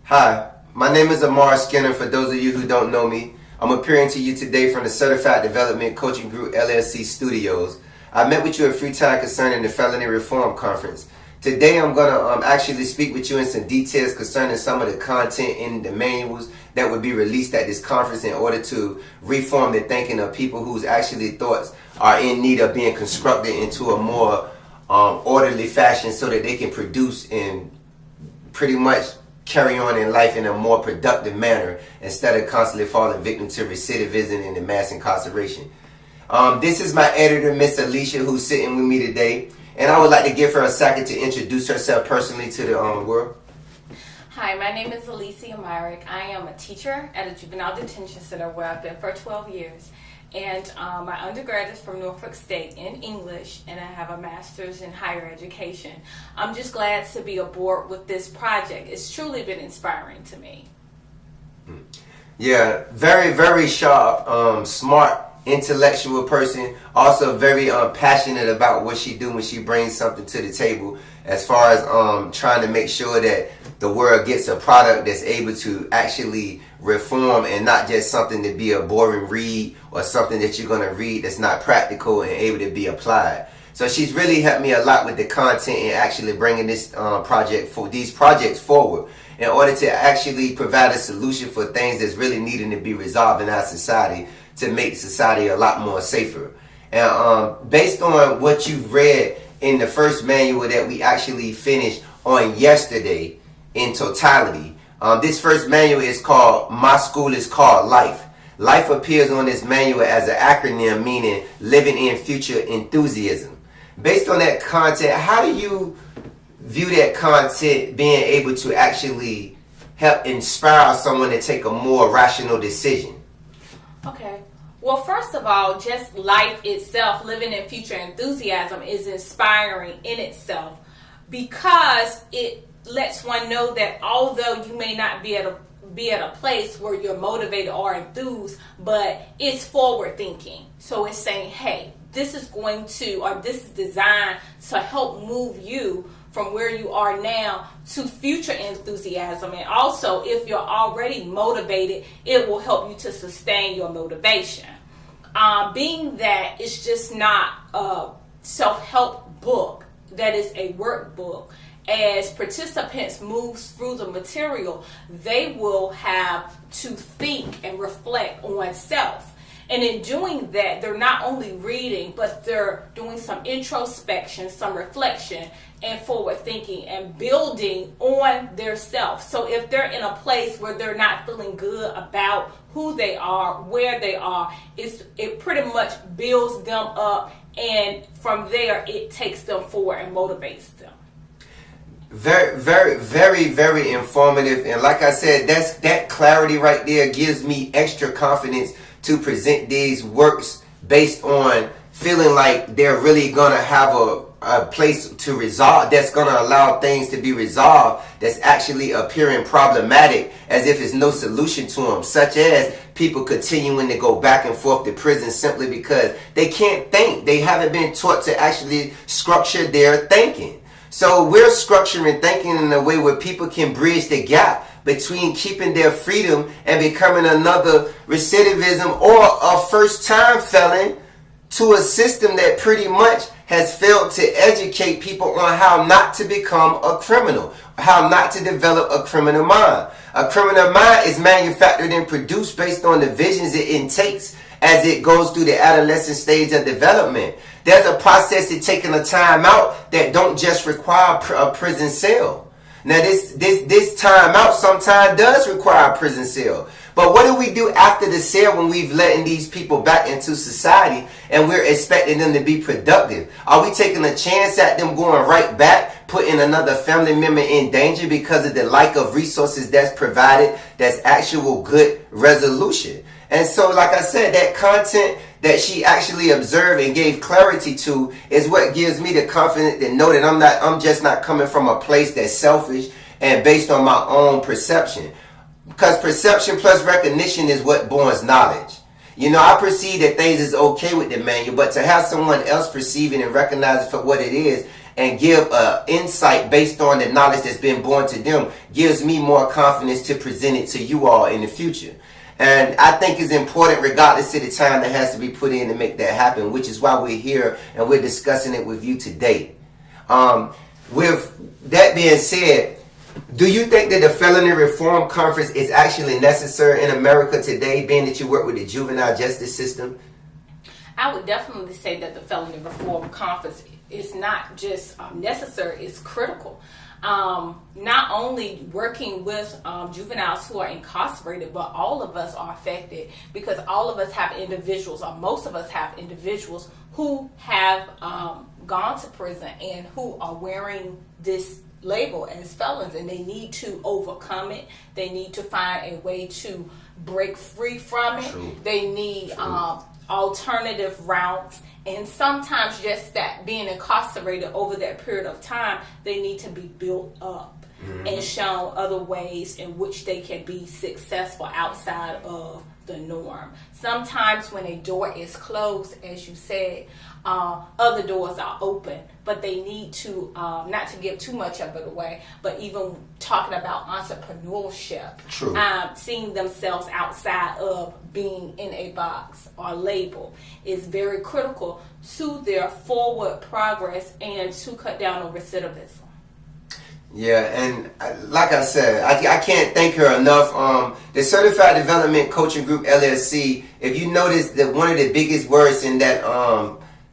Hi, my name is Amar Skinner. For those of you who don't know me, I'm appearing to you today from the Certified Development Coaching Group LLC Studios. I met with you at Freetown concerning the Felony Reform Conference. Today I'm going to actually speak with you in some details concerning some of the content in the manuals that would be released at this conference in order to reform the thinking of people whose actually thoughts are in need of being constructed into a more orderly fashion so that they can produce and pretty much carry on in life in a more productive manner instead of constantly falling victim to recidivism and the mass incarceration. This is my editor, Miss Alicia, who's sitting with me today, and I would like to give her a second to introduce herself personally to the world. Hi, my name is Alicia Myrick. I am a teacher at a juvenile detention center where I've been for 12 years. And my undergrad is from Norfolk State in English, and I have a master's in higher education. I'm just glad to be aboard with this project. It's truly been inspiring to me. Yeah, very, very sharp, smart, intellectual person. Also very passionate about what she do when she brings something to the table, as far as trying to make sure that the world gets a product that's able to actually reform and not just something to be a boring read or something that you're going to read that's not practical and able to be applied. So she's really helped me a lot with the content and actually bringing this these projects forward in order to actually provide a solution for things that's really needing to be resolved in our society to make society a lot more safer. And based on what you've read in the first manual that we actually finished on yesterday in totality, this first manual is called My School is Called Life. Life appears on this manual as an acronym meaning living in future enthusiasm. Based on that content, how do you view that content being able to actually help inspire someone to take a more rational decision? Okay. Well, first of all, just life itself, living in future enthusiasm, is inspiring in itself because it lets one know that although you may not be at a place where you're motivated or enthused, but it's forward thinking. So it's saying, hey, this is designed to help move you from where you are now to future enthusiasm. And also, if you're already motivated, it will help you to sustain your motivation. Being that it's just not a self-help book, that is a workbook. As participants move through the material, they will have to think and reflect on self. And in doing that, they're not only reading, but they're doing some introspection, some reflection, and forward thinking and building on their self. So if they're in a place where they're not feeling good about who they are, where they are, it pretty much builds them up, and from there it takes them forward and motivates them. Very, very, very, very informative. And like I said, that clarity right there gives me extra confidence to present these works based on feeling like they're really going to have a place to resolve, that's going to allow things to be resolved that's actually appearing problematic as if it's no solution to them, such as people continuing to go back and forth to prison simply because they can't think. They haven't been taught to actually structure their thinking. So we're structuring thinking in a way where people can bridge the gap between keeping their freedom and becoming another recidivism or a first-time felon to a system that pretty much has failed to educate people on how not to become a criminal, how not to develop a criminal mind. A criminal mind is manufactured and produced based on the visions it takes as it goes through the adolescent stage of development. There's a process of taking a time out that don't just require a prison cell. Now this time out sometimes does require a prison cell. But what do we do after the cell when we've letting these people back into society and we're expecting them to be productive? Are we taking a chance at them going right back, putting another family member in danger because of the lack of resources that's provided, that's actual good resolution? And so, like I said, that content that she actually observed and gave clarity to is what gives me the confidence to know that I'm just not coming from a place that's selfish and based on my own perception. Because perception plus recognition is what borns knowledge. You know, I perceive that things is okay with the manual, but to have someone else perceive it and recognize it for what it is and give insight based on the knowledge that's been born to them gives me more confidence to present it to you all in the future. And I think it's important regardless of the time that has to be put in to make that happen, which is why we're here and we're discussing it with you today. With that being said, do you think that the Felony Reform Conference is actually necessary in America today, being that you work with the juvenile justice system? I would definitely say that the Felony Reform Conference is not just necessary, it's critical. Not only working with juveniles who are incarcerated, but all of us are affected because all of us have individuals, or most of us have individuals who have gone to prison and who are wearing this label as felons, and they need to overcome it. They need to find a way to break free from it. True. They need alternative routes, and sometimes just that being incarcerated over that period of time, they need to be built up and shown other ways in which they can be successful outside of the norm. Sometimes when a door is closed, as you said, other doors are open, but they need to, not to give too much of it away, but even talking about entrepreneurship, seeing themselves outside of being in a box or label is very critical to their forward progress and to cut down on recidivism. Yeah, and like I said, I can't thank her enough. The Certified Development Coaching Group LLC, if you notice that one of the biggest words in that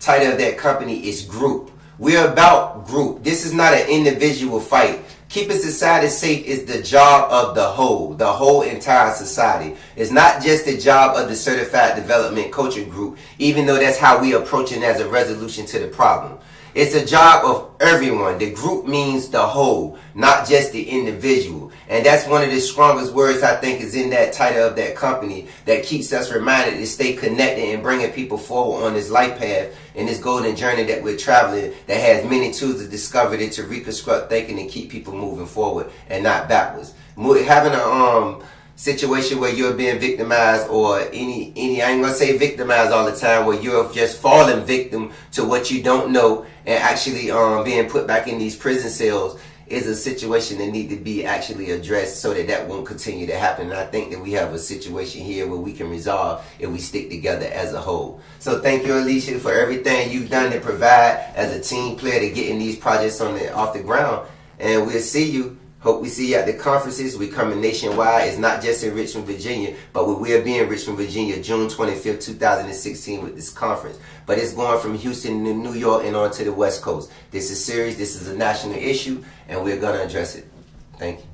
title of that company is group. We're about group. This is not an individual fight. Keeping society safe is the job of the whole entire society. It's not just the job of the Certified Development Coaching Group, even though that's how we approach it as a resolution to the problem. It's a job of everyone. The group means the whole, not just the individual. And that's one of the strongest words I think is in that title of that company that keeps us reminded to stay connected and bringing people forward on this life path and this golden journey that we're traveling that has many tools to discover it, to reconstruct thinking and keep people moving forward and not backwards. Having a situation where you're being victimized or any I ain't gonna say victimized all the time, where you're just falling victim to what you don't know and actually being put back in these prison cells is a situation that need to be actually addressed so that that won't continue to happen. And I think that we have a situation here where we can resolve if we stick together as a whole. So thank you, Alicia, for everything you've done to provide as a team player to getting these projects off the ground. And we'll see you. Hope we see you at the conferences. We're coming nationwide. It's not just in Richmond, Virginia, but we will be in Richmond, Virginia, June 25th, 2016 with this conference. But it's going from Houston to New York and on to the West Coast. This is serious. This is a national issue, and we're going to address it. Thank you.